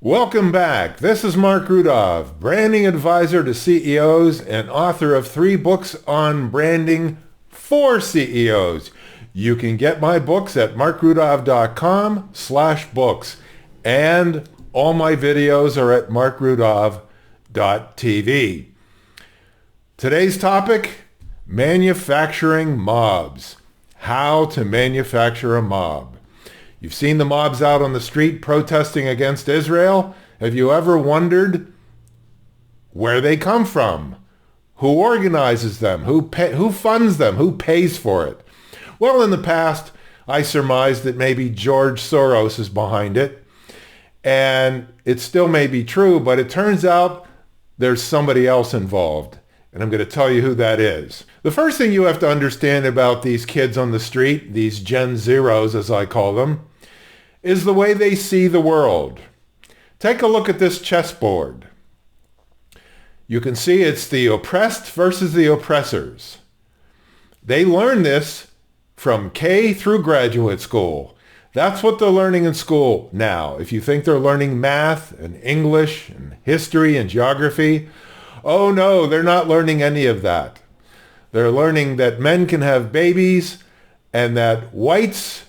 Welcome back. This is Marc Rudov, branding advisor to CEOs and author of 3 books on branding for CEOs. You can get my books at marcrudov.com/books, and all my videos are at marcrudov.tv. Today's topic, manufacturing mobs. How to manufacture a mob. You've seen the mobs out on the street protesting against Israel. Have you ever wondered where they come from? Who organizes them? Who funds them? Who pays for it? Well, in the past, I surmised that maybe George Soros is behind it. And it still may be true, but it turns out there's somebody else involved. And I'm going to tell you who that is. The first thing you have to understand about these kids on the street, these Gen Zeros as I call them, is the way they see the world. Take a look at this chessboard. You can see it's the oppressed versus the oppressors. They learn this from K through graduate school. That's what they're learning in school now. If you think they're learning math and English and history and geography, oh no, they're not learning any of that. They're learning that men can have babies and that whites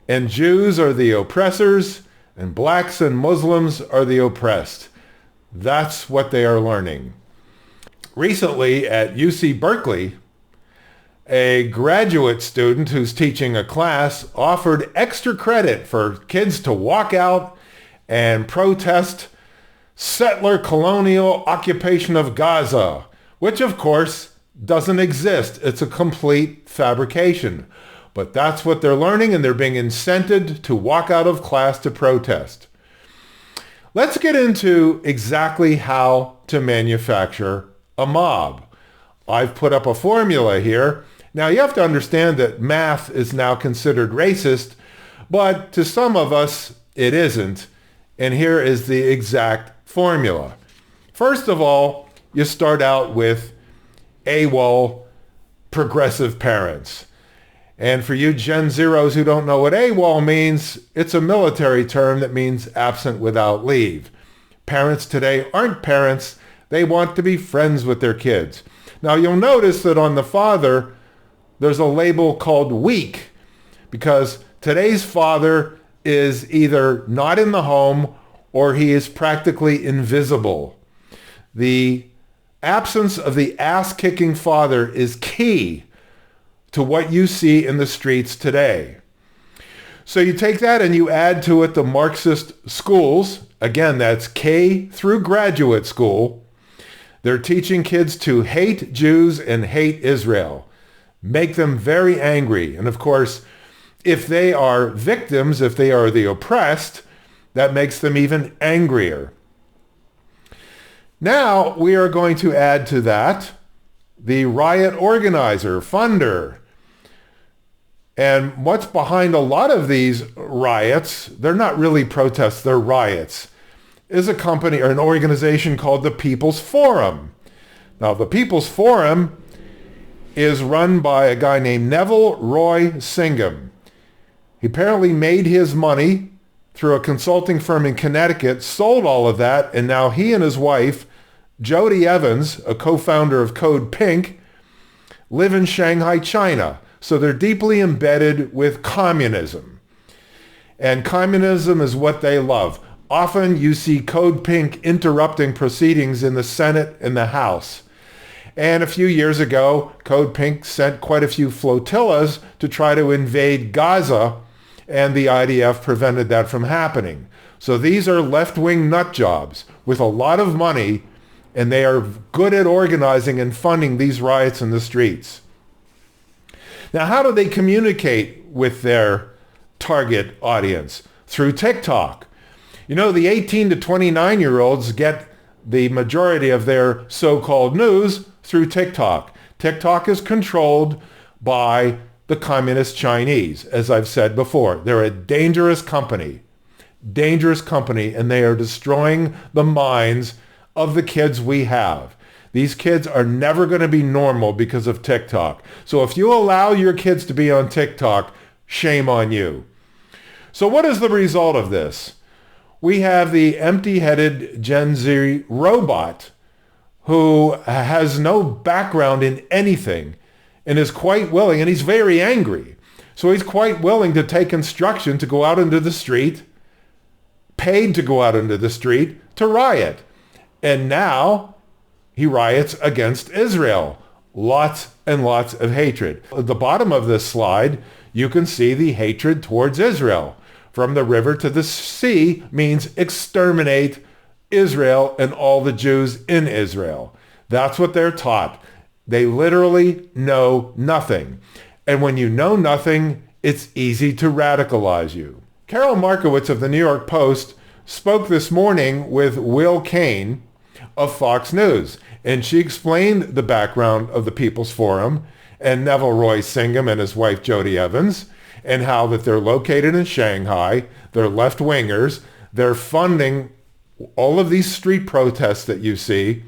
and Jews are the oppressors and blacks and Muslims are the oppressed. That's what they are learning. Recently at UC Berkeley, a graduate student who's teaching a class offered extra credit for kids to walk out and protest settler colonial occupation of Gaza, which of course doesn't exist. It's a complete fabrication. But that's what they're learning, and they're being incented to walk out of class to protest. Let's get into exactly how to manufacture a mob. I've put up a formula here. Now you have to understand that math is now considered racist, but to some of us it isn't. And here is the exact formula. First of all, you start out with AWOL, progressive parents. And for you Gen Zeros who don't know what AWOL means, it's a military term that means absent without leave. Parents today aren't parents. They want to be friends with their kids. Now you'll notice that on the father, there's a label called weak, because today's father is either not in the home or he is practically invisible. The absence of the ass-kicking father is key to what you see in the streets today. So you take that and you add to it the Marxist schools. Again, that's K through graduate school. They're teaching kids to hate Jews and hate Israel. Make them very angry. And of course, if they are victims, if they are the oppressed, that makes them even angrier. Now we are going to add to that the riot organizer, funder. And what's behind a lot of these riots, they're not really protests, they're riots, is a company or an organization called the People's Forum. Now, the People's Forum is run by a guy named Neville Roy Singham. He apparently made his money through a consulting firm in Connecticut, sold all of that, and now he and his wife, Jody Evans, a co-founder of Code Pink, live in Shanghai, China. So they're deeply embedded with communism. And communism is what they love. Often you see Code Pink interrupting proceedings in the Senate and the House. And a few years ago, Code Pink sent quite a few flotillas to try to invade Gaza, and the IDF prevented that from happening. So these are left-wing nut jobs with a lot of money, and they are good at organizing and funding these riots in the streets. Now, how do they communicate with their target audience? Through TikTok. You know, the 18 to 29-year-olds get the majority of their so-called news through TikTok. TikTok is controlled by the communist Chinese, as I've said before. They're a dangerous company, and they are destroying the minds of the kids we have. These kids are never going to be normal because of TikTok. So if you allow your kids to be on TikTok, shame on you. So what is the result of this? we have the empty-headed Gen Z robot who has no background in anything and is quite willing, and he's very angry. So he's quite willing to take instruction to go out into the street, paid to go out into the street to riot. And now he riots against Israel. Lots and lots of hatred. At the bottom of this slide, you can see the hatred towards Israel. From the river to the sea means exterminate Israel and all the Jews in Israel. That's what they're taught. They literally know nothing. And when you know nothing, it's easy to radicalize you. Carol Markowitz of the New York Post spoke this morning with Will Cain of Fox News, and she explained the background of the People's Forum and Neville Roy Singham and his wife Jody Evans, and how that they're located in Shanghai, they're left-wingers, they're funding all of these street protests that you see.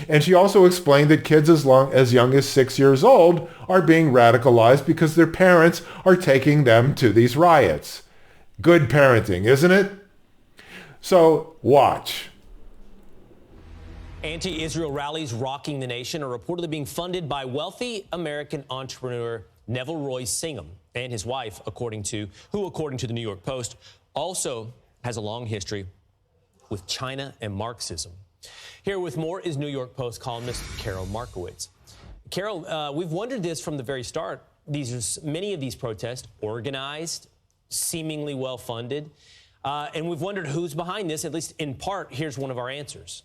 And she also explained that kids as young as 6 years old are being radicalized because their parents are taking them to these riots. Good parenting, isn't it? So watch. Anti-Israel rallies rocking the nation are reportedly being funded by wealthy American entrepreneur Neville Roy Singham and his wife, according to the New York Post, also has a long history with China and Marxism. Here with more is New York Post columnist Carol Markowitz. Carol, we've wondered this from the very start. Many of these protests organized, seemingly well-funded, and we've wondered who's behind this. At least in part, here's one of our answers.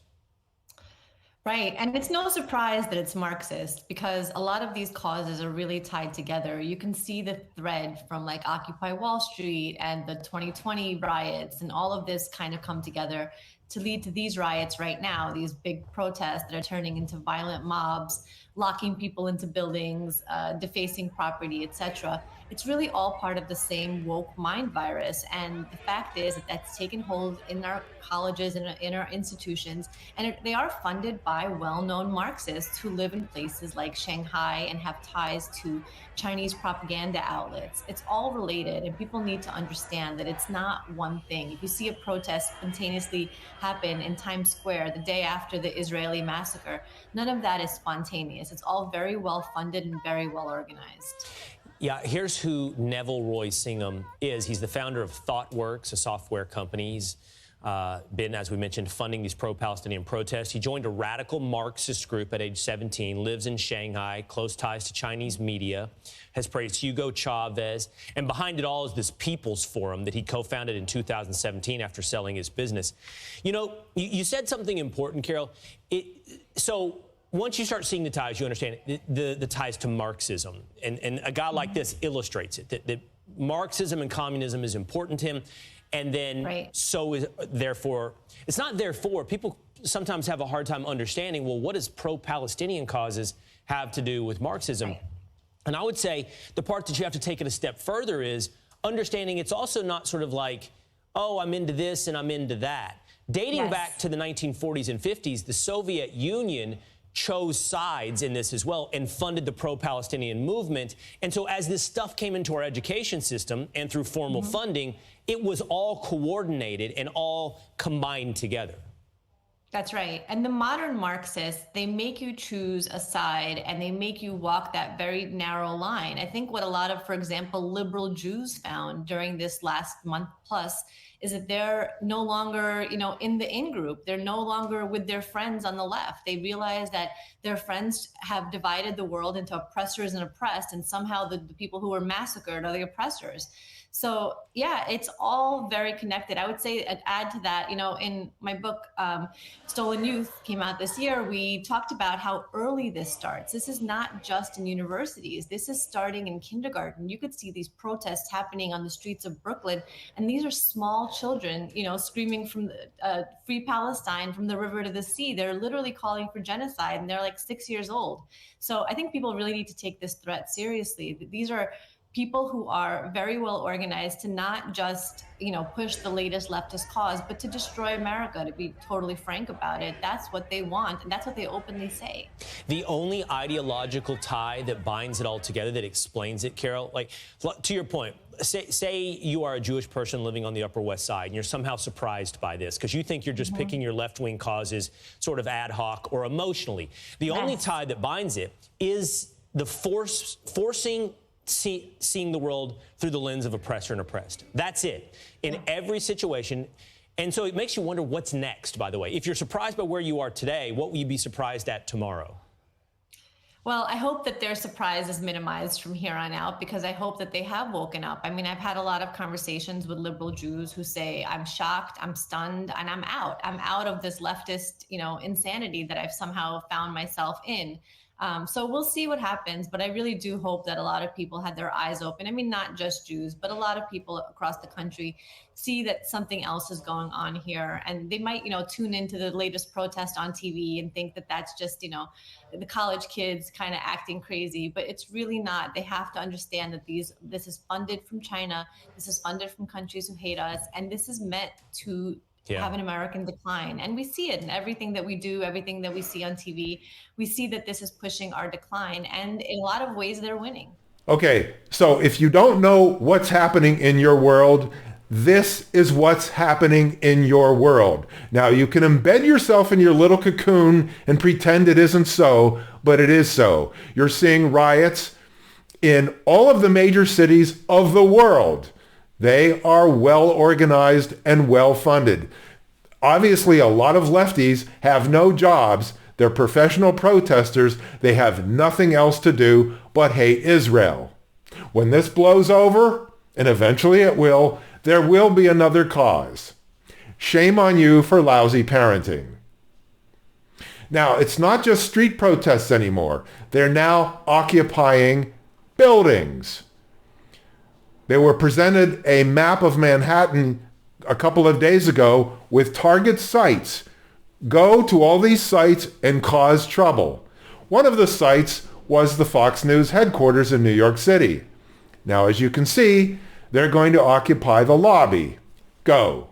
Right. And it's no surprise that it's Marxist, because a lot of these causes are really tied together. You can see the thread from like Occupy Wall Street and the 2020 riots, and all of this kind of come together to lead to these riots right now, these big protests that are turning into violent mobs, locking people into buildings, defacing property, etc. It's really all part of the same woke mind virus. And the fact is that that's taken hold in our colleges and in our institutions. And they are funded by well-known Marxists who live in places like Shanghai and have ties to Chinese propaganda outlets. It's all related, and people need to understand that it's not one thing. If you see a protest spontaneously happen in Times Square the day after the Israeli massacre, none of that is spontaneous. It's all very well funded and very well organized. Yeah, here's who Neville Roy Singham is. He's the founder of ThoughtWorks, a software company. He's been, as we mentioned, funding these pro-Palestinian protests. He joined a radical Marxist group at age 17, lives in Shanghai, close ties to Chinese media, has praised Hugo Chavez. And behind it all is this People's Forum that he co-founded in 2017 after selling his business. You know, you said something important, Carol. So once you start seeing the ties, you understand the ties to Marxism. And a guy like this illustrates it, that Marxism and communism is important to him. And then so is, therefore, it's not therefore. People sometimes have a hard time understanding, well, what does pro-Palestinian causes have to do with Marxism? Right. And I would say the part that you have to take it a step further is understanding it's also not sort of like, oh, I'm into this and I'm into that. Dating back to the 1940s and 50s, the Soviet Union chose sides in this as well and funded the pro-Palestinian movement. And so as this stuff came into our education system and through formal funding, it was all coordinated and all combined together. That's right. And the modern Marxists, they make you choose a side and they make you walk that very narrow line. I think what a lot of, for example, liberal Jews found during this last month plus is that they're no longer, in the in-group. They're no longer with their friends on the left. They realize that their friends have divided the world into oppressors and oppressed, and somehow the people who were massacred are the oppressors. So yeah, it's all very connected. I would say add to that, in my book, Stolen Youth came out this year, we talked about how early this starts. This is not just in universities. This is starting in kindergarten. You could see these protests happening on the streets of Brooklyn. And these are small children, screaming from free Palestine, from the river to the sea. They're literally calling for genocide, and they're like 6 years old. So I think people really need to take this threat seriously. These are people who are very well organized to not just, push the latest leftist cause, but to destroy America, to be totally frank about it. That's what they want, and that's what they openly say. The only ideological tie that binds it all together, that explains it, Carol, like to your point, say you are a Jewish person living on the Upper West Side and you're somehow surprised by this because you think you're just picking your left-wing causes sort of ad hoc or emotionally. The only tie that binds it is the forcing seeing the world through the lens of oppressor and oppressed. That's it. In every situation. And so it makes you wonder what's next, by the way. If you're surprised by where you are today, what will you be surprised at tomorrow? Well, I hope that their surprise is minimized from here on out, because I hope that they have woken up. I mean, I've had a lot of conversations with liberal Jews who say, I'm shocked, I'm stunned, and I'm out. I'm out of this leftist, insanity that I've somehow found myself in. So we'll see what happens, but I really do hope that a lot of people had their eyes open. I mean, not just Jews, but a lot of people across the country see that something else is going on here. And they might, tune into the latest protest on TV and think that that's just, the college kids kind of acting crazy, but it's really not. They have to understand that this is funded from China. This is funded from countries who hate us. And this is meant to have an American decline. And we see it in everything that we do, everything that we see on TV. We see that this is pushing our decline. And in a lot of ways, they're winning. Okay, so if you don't know what's happening in your world, this is what's happening in your world. Now, you can embed yourself in your little cocoon and pretend it isn't so, but it is so. You're seeing riots in all of the major cities of the world. They are well organized and well funded. Obviously, a lot of lefties have no jobs. They're professional protesters. They have nothing else to do but hate Israel. When this blows over, and eventually it will, there will be another cause. Shame on you for lousy parenting. Now, it's not just street protests anymore. They're now occupying buildings. They were presented a map of Manhattan a couple of days ago with target sites. Go to all these sites and cause trouble. One of the sites was the Fox News headquarters in New York City. Now, as you can see, they're going to occupy the lobby. Go.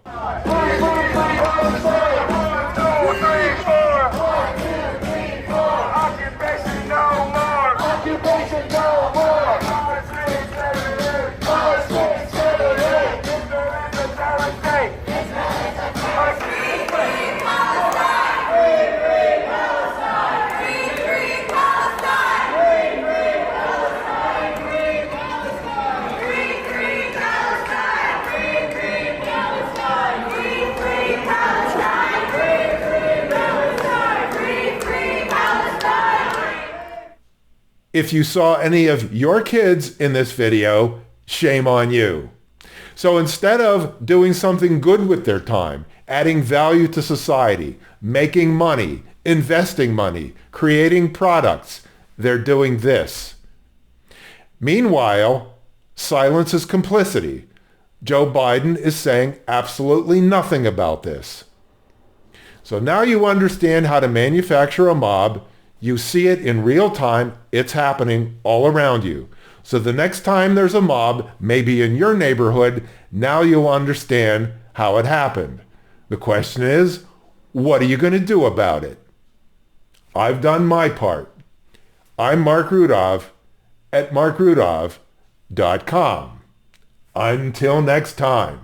If you saw any of your kids in this video, shame on you. So instead of doing something good with their time, adding value to society, making money, investing money, creating products, they're doing this. Meanwhile, silence is complicity. Joe Biden is saying absolutely nothing about this. So now you understand how to manufacture a mob. You see it in real time. It's happening all around you. So the next time there's a mob, maybe in your neighborhood, now you'll understand how it happened. The question is, what are you going to do about it? I've done my part. I'm Marc Rudov at marcrudov.com. Until next time.